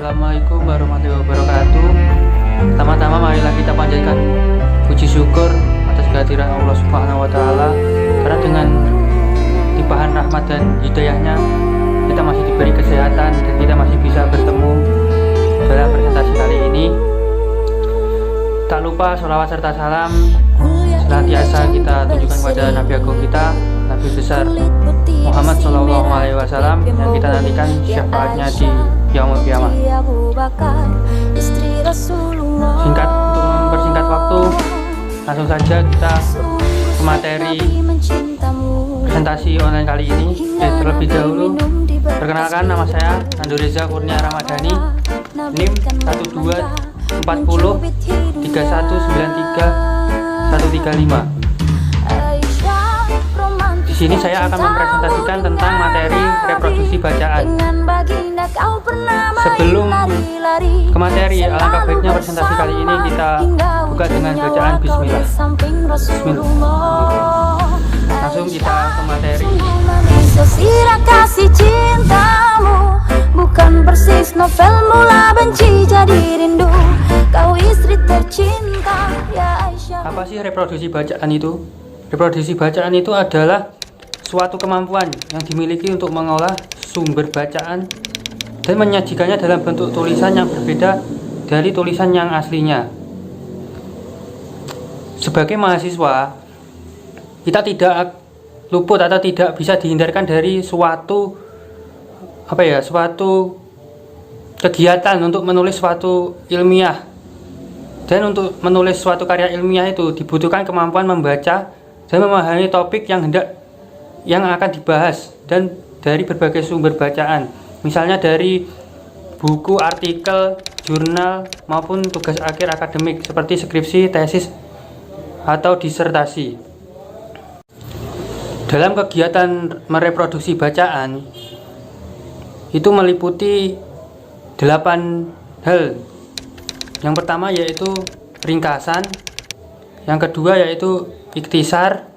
Assalamualaikum warahmatullahi wabarakatuh. Pertama-tama marilah kita panjatkan puji syukur atas kehadiran Allah Subhanahu wa taala, karena dengan limpahan rahmat dan hidayahnya kita masih diberi kesehatan dan kita masih bisa bertemu dalam presentasi kali ini. Tak lupa sholawat serta salam senantiasa kita tunjukkan kepada Nabi Agung kita, Nabi besar Muhammad SAW, yang kita nantikan syafaatnya di Yaumul Qiyamah. Singkat, untuk mempersingkat waktu, langsung saja kita ke materi presentasi online kali ini. Terlebih dahulu, perkenalkan, nama saya Andureza Kurnia Ramadhani, NIM 12403193 135. Di sini saya akan mempresentasikan tentang materi reproduksi bacaan. Sebelum ke materi, alangkah baiknya presentasi kali ini kita buka dengan bacaan Bismillah. Langsung kita ke materi. Sesirah kasih cintamu bukan persis novel mula benci jadi rindu. Kau istri tercinta ya Aisyah. Apa sih reproduksi bacaan itu? Reproduksi bacaan itu adalah suatu kemampuan yang dimiliki untuk mengolah sumber bacaan dan menyajikannya dalam bentuk tulisan yang berbeda dari tulisan yang aslinya. Sebagai mahasiswa, kita tidak luput atau tidak bisa dihindarkan dari suatu kegiatan untuk menulis suatu ilmiah. Dan untuk menulis suatu karya ilmiah itu dibutuhkan kemampuan membaca dan memahami topik yang akan dibahas dan dari berbagai sumber bacaan, misalnya dari buku, artikel, jurnal, maupun tugas akhir akademik seperti skripsi, tesis, atau disertasi. Dalam kegiatan mereproduksi bacaan itu meliputi 8 hal. Yang pertama yaitu ringkasan, yang kedua yaitu ikhtisar,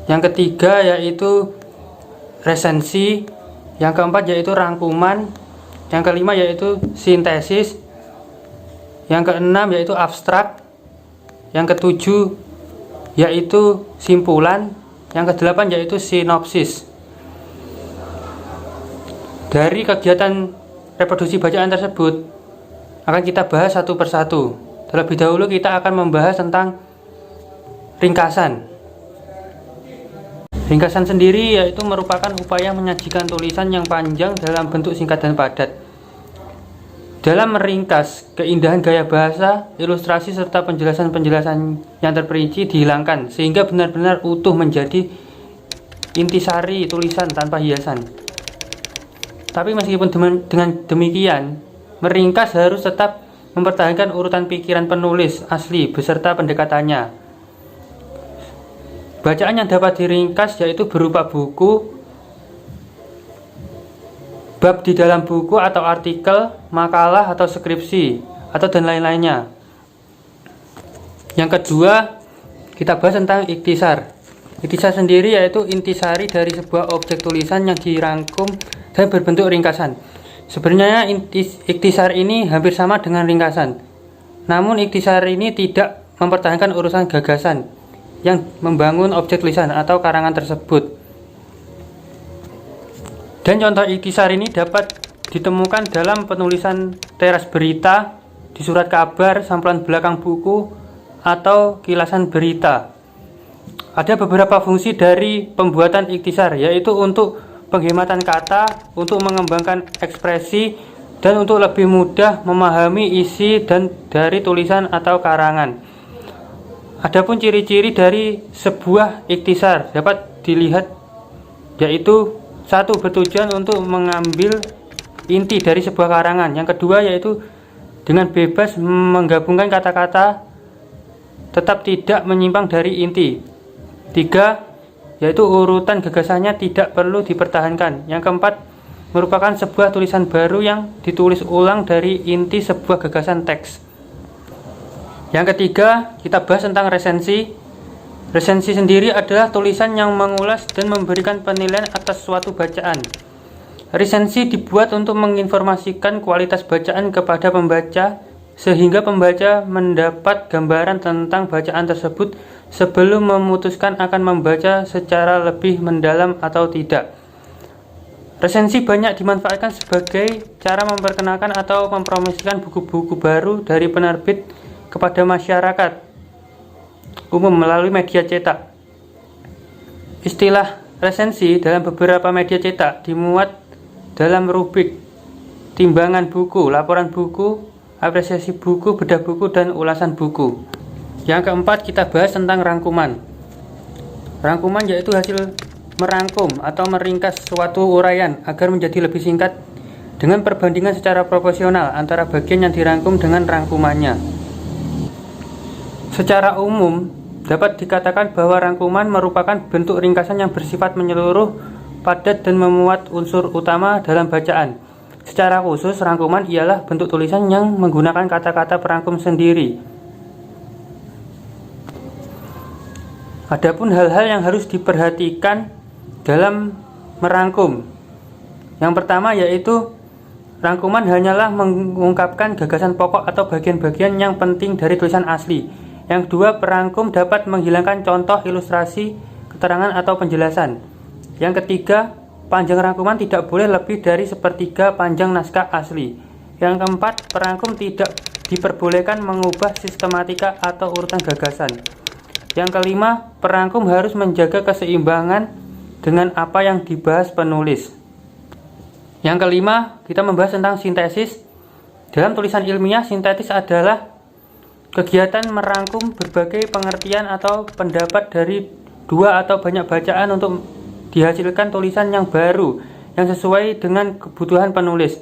yang ketiga yaitu resensi, yang keempat yaitu rangkuman, yang kelima yaitu sintesis, yang keenam yaitu abstrak, yang ketujuh yaitu simpulan, yang kedelapan yaitu sinopsis. Dari kegiatan reproduksi bacaan tersebut akan kita bahas satu persatu. Terlebih dahulu kita akan membahas tentang ringkasan. Ringkasan sendiri yaitu merupakan upaya menyajikan tulisan yang panjang dalam bentuk singkat dan padat. Dalam meringkas, keindahan gaya bahasa, ilustrasi, serta penjelasan-penjelasan yang terperinci dihilangkan sehingga benar-benar utuh menjadi intisari tulisan tanpa hiasan. Tapi meskipun dengan demikian, meringkas harus tetap mempertahankan urutan pikiran penulis asli beserta pendekatannya. Bacaan yang dapat diringkas yaitu berupa buku, bab di dalam buku atau artikel, makalah atau skripsi, atau dan lain-lainnya. Yang kedua, kita bahas tentang ikhtisar. Ikhtisar sendiri yaitu intisari dari sebuah objek tulisan yang dirangkum dan berbentuk ringkasan. Sebenarnya ikhtisar ini hampir sama dengan ringkasan. Namun ikhtisar ini tidak mempertahankan urusan gagasan yang membangun objek tulisan atau karangan tersebut. Dan contoh ikhtisar ini dapat ditemukan dalam penulisan teras berita, di surat kabar, sampulan belakang buku, atau kilasan berita. Ada beberapa fungsi dari pembuatan ikhtisar, yaitu untuk penghematan kata, untuk mengembangkan ekspresi, dan untuk lebih mudah memahami isi dan dari tulisan atau karangan. Adapun ciri-ciri dari sebuah ikhtisar dapat dilihat, yaitu satu, bertujuan untuk mengambil inti dari sebuah karangan. Yang kedua yaitu dengan bebas menggabungkan kata-kata tetap tidak menyimpang dari inti. Tiga, yaitu urutan gagasannya tidak perlu dipertahankan. Yang keempat, merupakan sebuah tulisan baru yang ditulis ulang dari inti sebuah gagasan teks. Yang ketiga, kita bahas tentang resensi. Resensi sendiri adalah tulisan yang mengulas dan memberikan penilaian atas suatu bacaan. Resensi dibuat untuk menginformasikan kualitas bacaan kepada pembaca, sehingga pembaca mendapat gambaran tentang bacaan tersebut sebelum memutuskan akan membaca secara lebih mendalam atau tidak. Resensi banyak dimanfaatkan sebagai cara memperkenalkan atau mempromosikan buku-buku baru dari penerbit kepada masyarakat umum melalui media cetak. Istilah resensi dalam beberapa media cetak dimuat dalam rubrik timbangan buku, laporan buku, apresiasi buku, bedah buku, dan ulasan buku. Yang keempat, kita bahas tentang rangkuman. Rangkuman yaitu hasil merangkum atau meringkas suatu uraian agar menjadi lebih singkat dengan perbandingan secara proporsional antara bagian yang dirangkum dengan rangkumannya. Secara umum, dapat dikatakan bahwa rangkuman merupakan bentuk ringkasan yang bersifat menyeluruh, padat, dan memuat unsur utama dalam bacaan. Secara khusus, rangkuman ialah bentuk tulisan yang menggunakan kata-kata perangkum sendiri. Adapun hal-hal yang harus diperhatikan dalam merangkum. Yang pertama yaitu rangkuman hanyalah mengungkapkan gagasan pokok atau bagian-bagian yang penting dari tulisan asli. Yang kedua, perangkum dapat menghilangkan contoh, ilustrasi, keterangan, atau penjelasan. Yang ketiga, panjang rangkuman tidak boleh lebih dari sepertiga panjang naskah asli. Yang keempat, perangkum tidak diperbolehkan mengubah sistematika atau urutan gagasan. Yang kelima, perangkum harus menjaga keseimbangan dengan apa yang dibahas penulis. Yang kelima, kita membahas tentang sintesis. Dalam tulisan ilmiah, sintesis adalah kegiatan merangkum berbagai pengertian atau pendapat dari dua atau banyak bacaan untuk dihasilkan tulisan yang baru yang sesuai dengan kebutuhan penulis.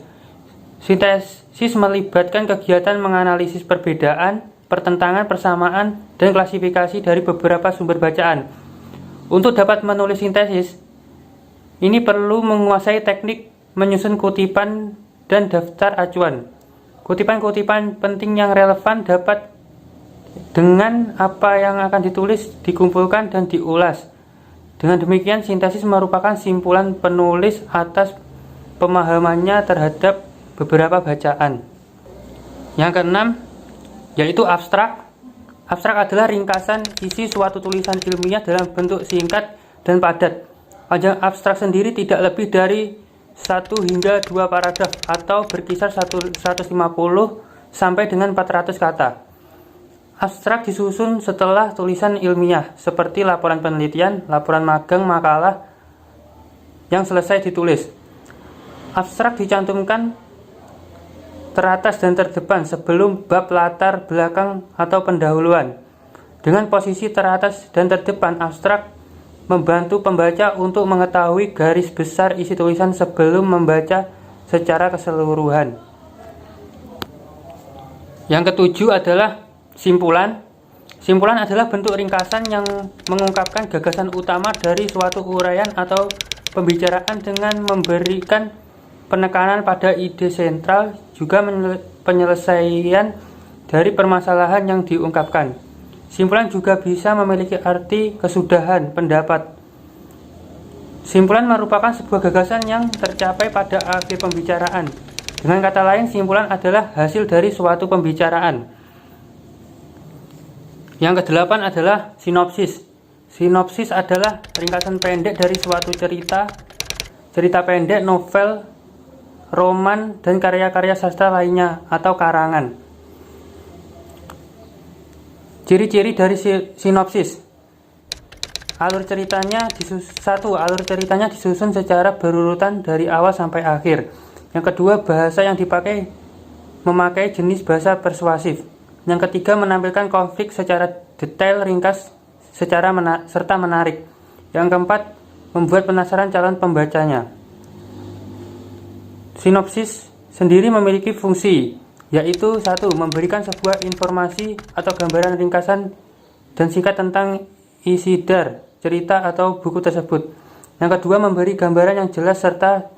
Sintesis melibatkan kegiatan menganalisis perbedaan, pertentangan, persamaan, dan klasifikasi dari beberapa sumber bacaan. Untuk dapat menulis sintesis, ini perlu menguasai teknik menyusun kutipan dan daftar acuan. Kutipan-kutipan penting yang relevan dapat dengan apa yang akan ditulis dikumpulkan dan diulas. Dengan demikian, sintesis merupakan simpulan penulis atas pemahamannya terhadap beberapa bacaan. Yang keenam, yaitu abstrak. Abstrak adalah ringkasan isi suatu tulisan ilmiah dalam bentuk singkat dan padat. Panjang abstrak sendiri tidak lebih dari 1 hingga 2 paragraf atau berkisar 150 sampai dengan 400 kata. Abstrak disusun setelah tulisan ilmiah, seperti laporan penelitian, laporan magang, makalah yang selesai ditulis. Abstrak dicantumkan teratas dan terdepan sebelum bab latar belakang atau pendahuluan. Dengan posisi teratas dan terdepan, abstrak membantu pembaca untuk mengetahui garis besar isi tulisan sebelum membaca secara keseluruhan. Yang ketujuh adalah simpulan. Simpulan adalah bentuk ringkasan yang mengungkapkan gagasan utama dari suatu uraian atau pembicaraan dengan memberikan penekanan pada ide sentral, juga penyelesaian dari permasalahan yang diungkapkan. Simpulan juga bisa memiliki arti kesudahan pendapat. Simpulan merupakan sebuah gagasan yang tercapai pada akhir pembicaraan. Dengan kata lain, simpulan adalah hasil dari suatu pembicaraan. Yang kedelapan adalah sinopsis. Sinopsis adalah ringkasan pendek dari suatu cerita pendek, novel, roman, dan karya-karya sastra lainnya atau karangan. Ciri-ciri dari sinopsis. Alur ceritanya disusun secara berurutan dari awal sampai akhir. Yang kedua, bahasa yang dipakai memakai jenis bahasa persuasif. Yang ketiga, menampilkan konflik secara detail, ringkas, serta menarik. Yang keempat, membuat penasaran calon pembacanya. Sinopsis sendiri memiliki fungsi, yaitu 1. Memberikan sebuah informasi atau gambaran ringkasan dan singkat tentang isi cerita atau buku tersebut. Yang kedua, memberi gambaran yang jelas serta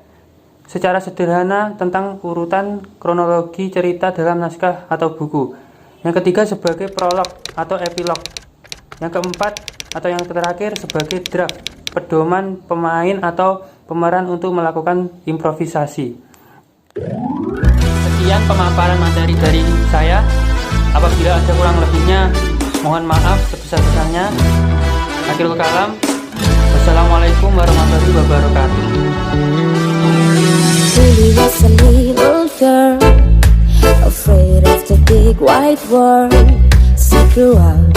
secara sederhana tentang urutan kronologi cerita dalam naskah atau buku. Yang ketiga, sebagai prolog atau epilog. Yang keempat atau yang terakhir, sebagai draft, pedoman pemain atau pemeran untuk melakukan improvisasi. Sekian pemaparan materi dari saya. Apabila ada kurang lebihnya, mohon maaf sebesar-besarnya. Akhirul kalam. Wassalamualaikum warahmatullahi wabarakatuh. Lily was a little girl, afraid of the big white world. She grew up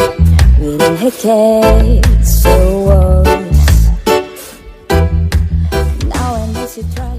within her cage, so was. Now and then she tried.